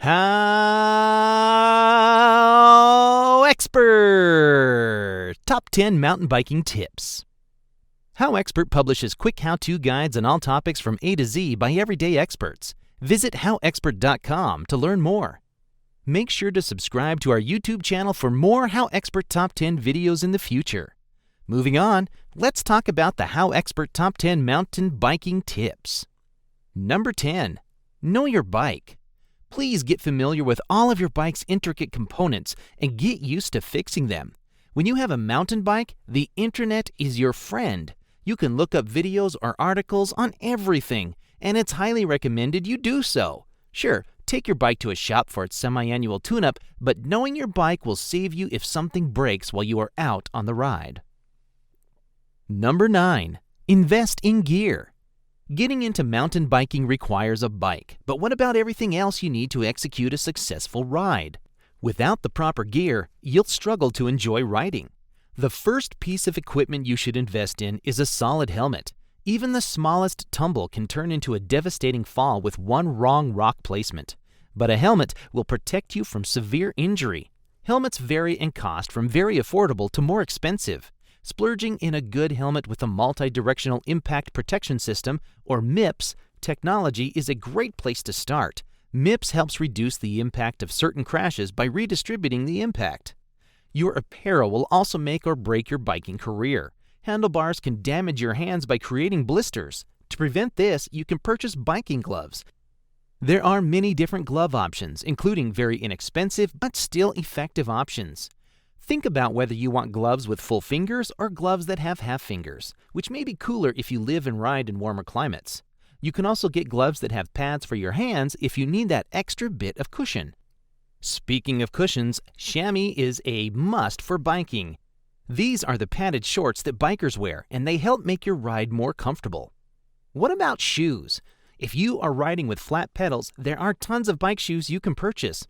HowExpert! Top 10 Mountain Biking Tips. HowExpert publishes quick how-to guides on all topics from A to Z by everyday experts. Visit HowExpert.com to learn more. Make sure to subscribe to our YouTube channel for more HowExpert Top 10 videos in the future. Moving on, let's talk about the HowExpert Top 10 Mountain Biking Tips. Number 10. Know your bike. Please get familiar with all of your bike's intricate components and get used to fixing them. When you have a mountain bike, the internet is your friend. You can look up videos or articles on everything, and it's highly recommended you do so. Sure, take your bike to a shop for its semi-annual tune-up, but knowing your bike will save you if something breaks while you are out on the ride. Number 9. Invest in gear. Getting into mountain biking requires a bike, but what about everything else you need to execute a successful ride? Without the proper gear, you'll struggle to enjoy riding. The first piece of equipment you should invest in is a solid helmet. Even the smallest tumble can turn into a devastating fall with one wrong rock placement. But a helmet will protect you from severe injury. Helmets vary in cost from very affordable to more expensive. Splurging in a good helmet with a multi-directional impact protection system, or MIPS, technology is a great place to start. MIPS helps reduce the impact of certain crashes by redistributing the impact. Your apparel will also make or break your biking career. Handlebars can damage your hands by creating blisters. To prevent this, you can purchase biking gloves. There are many different glove options, including very inexpensive but still effective options. Think about whether you want gloves with full fingers or gloves that have half fingers, which may be cooler if you live and ride in warmer climates. You can also get gloves that have pads for your hands if you need that extra bit of cushion. Speaking of cushions, chamois is a must for biking. These are the padded shorts that bikers wear, and they help make your ride more comfortable. What about shoes? If you are riding with flat pedals, there are tons of bike shoes you can purchase.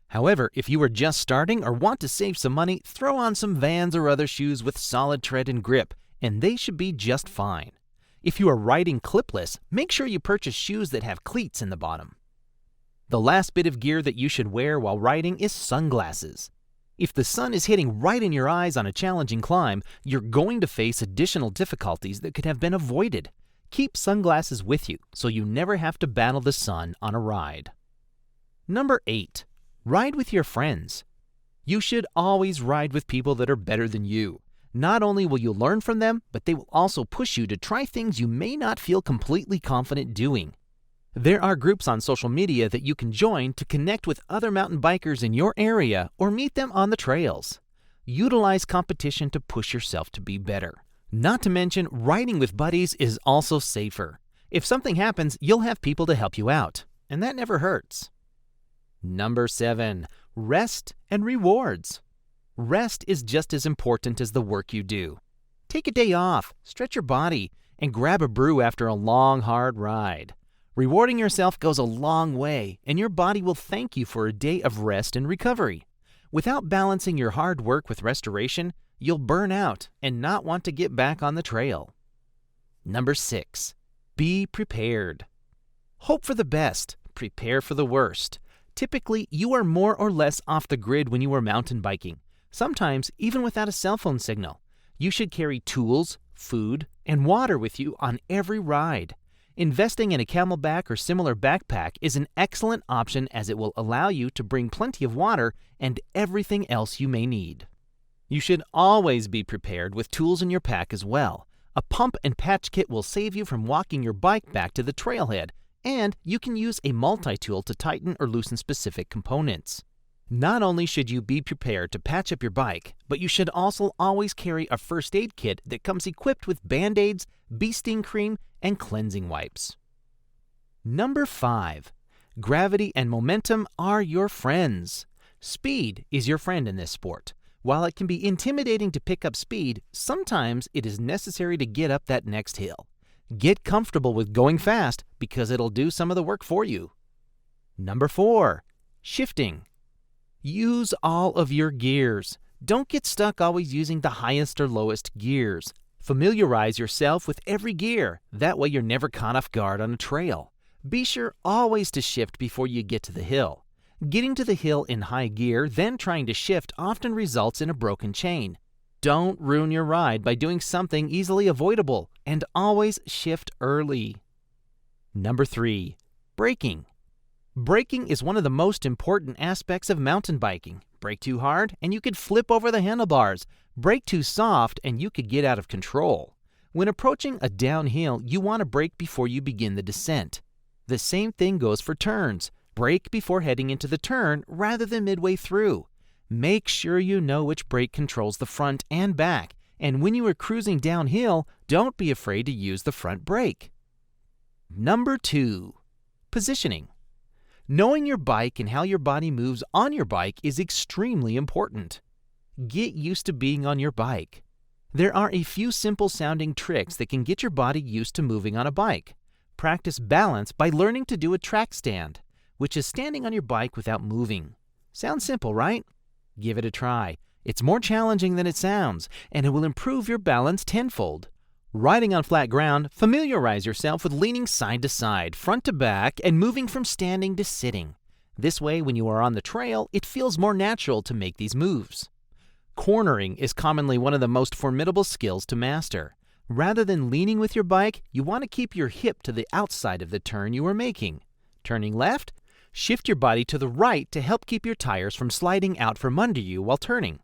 However, if you are just starting or want to save some money, throw on some Vans or other shoes with solid tread and grip, and they should be just fine. If you are riding clipless, make sure you purchase shoes that have cleats in the bottom. The last bit of gear that you should wear while riding is sunglasses. If the sun is hitting right in your eyes on a challenging climb, you're going to face additional difficulties that could have been avoided. Keep sunglasses with you so you never have to battle the sun on a ride. Number 8. Ride with your friends. You should always ride with people that are better than you. Not only will you learn from them, but they will also push you to try things you may not feel completely confident doing. There are groups on social media that you can join to connect with other mountain bikers in your area or meet them on the trails. Utilize competition to push yourself to be better. Not to mention, riding with buddies is also safer. If something happens, you'll have people to help you out, and that never hurts. Number 7. Rest and rewards. Rest is just as important as the work you do. Take a day off, stretch your body, and grab a brew after a long, hard ride. Rewarding yourself goes a long way, and your body will thank you for a day of rest and recovery. Without balancing your hard work with restoration, you'll burn out and not want to get back on the trail. Number 6. Be prepared. Hope for the best, prepare for the worst. Typically, you are more or less off the grid when you are mountain biking, sometimes even without a cell phone signal. You should carry tools, food, and water with you on every ride. Investing in a Camelback or similar backpack is an excellent option as it will allow you to bring plenty of water and everything else you may need. You should always be prepared with tools in your pack as well. A pump and patch kit will save you from walking your bike back to the trailhead, and you can use a multi-tool to tighten or loosen specific components. Not only should you be prepared to patch up your bike, but you should also always carry a first aid kit that comes equipped with Band-Aids, bee sting cream, and cleansing wipes. Number 5. Gravity and momentum are your friends. Speed is your friend in this sport. While it can be intimidating to pick up speed, sometimes it is necessary to get up that next hill. Get comfortable with going fast because it'll do some of the work for you. Number 4. Shifting. Use all of your gears. Don't get stuck always using the highest or lowest gears. Familiarize yourself with every gear. That way you're never caught off guard on a trail. Be sure always to shift before you get to the hill. Getting to the hill in high gear, then trying to shift often results in a broken chain. Don't ruin your ride by doing something easily avoidable, and always shift early. Number 3. Braking. Braking is one of the most important aspects of mountain biking. Brake too hard and you could flip over the handlebars. Brake too soft and you could get out of control. When approaching a downhill, you want to brake before you begin the descent. The same thing goes for turns. Brake before heading into the turn rather than midway through. Make sure you know which brake controls the front and back, and when you are cruising downhill, don't be afraid to use the front brake. Number 2. Positioning. Knowing your bike and how your body moves on your bike is extremely important. Get used to being on your bike. There are a few simple sounding tricks that can get your body used to moving on a bike. Practice balance by learning to do a track stand, which is standing on your bike without moving. Sounds simple, right? Give it a try. It's more challenging than it sounds, and it will improve your balance tenfold. Riding on flat ground, familiarize yourself with leaning side to side, front to back, and moving from standing to sitting. This way, when you are on the trail, it feels more natural to make these moves. Cornering is commonly one of the most formidable skills to master. Rather than leaning with your bike, you want to keep your hip to the outside of the turn you are making. Turning left, shift your body to the right to help keep your tires from sliding out from under you while turning.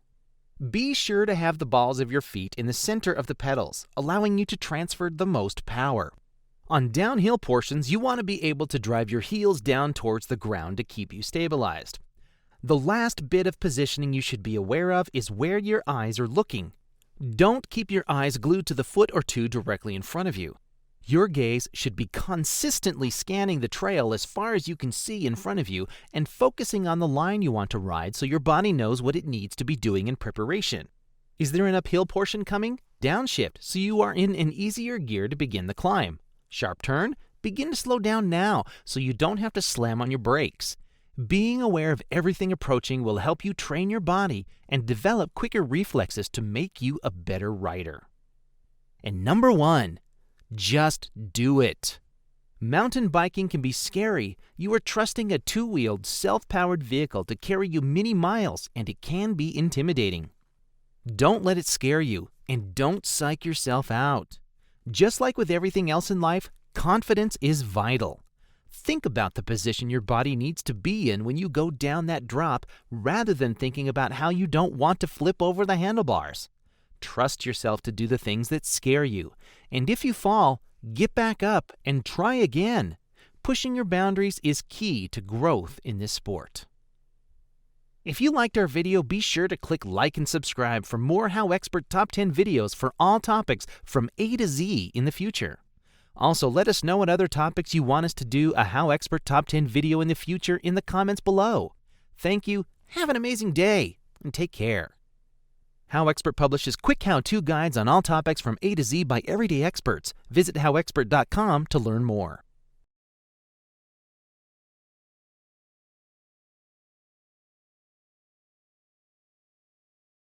Be sure to have the balls of your feet in the center of the pedals, allowing you to transfer the most power. On downhill portions, you want to be able to drive your heels down towards the ground to keep you stabilized. The last bit of positioning you should be aware of is where your eyes are looking. Don't keep your eyes glued to the foot or two directly in front of you. Your gaze should be consistently scanning the trail as far as you can see in front of you and focusing on the line you want to ride so your body knows what it needs to be doing in preparation. Is there an uphill portion coming? Downshift so you are in an easier gear to begin the climb. Sharp turn? Begin to slow down now so you don't have to slam on your brakes. Being aware of everything approaching will help you train your body and develop quicker reflexes to make you a better rider. And number 1. Just do it. Mountain biking can be scary. You are trusting a two-wheeled, self-powered vehicle to carry you many miles, and it can be intimidating. Don't let it scare you, and don't psych yourself out. Just like with everything else in life, confidence is vital. Think about the position your body needs to be in when you go down that drop, rather than thinking about how you don't want to flip over the handlebars. Trust yourself to do the things that scare you, and if you fall, get back up and try again. Pushing your boundaries is key to growth in this sport. If you liked our video, be sure to click like and subscribe for more HowExpert Top 10 videos for all topics from A to Z in the future. Also, let us know what other topics you want us to do a HowExpert Top 10 video in the future in the comments below. Thank you, have an amazing day, and take care. HowExpert publishes quick how-to guides on all topics from A to Z by everyday experts. Visit HowExpert.com to learn more.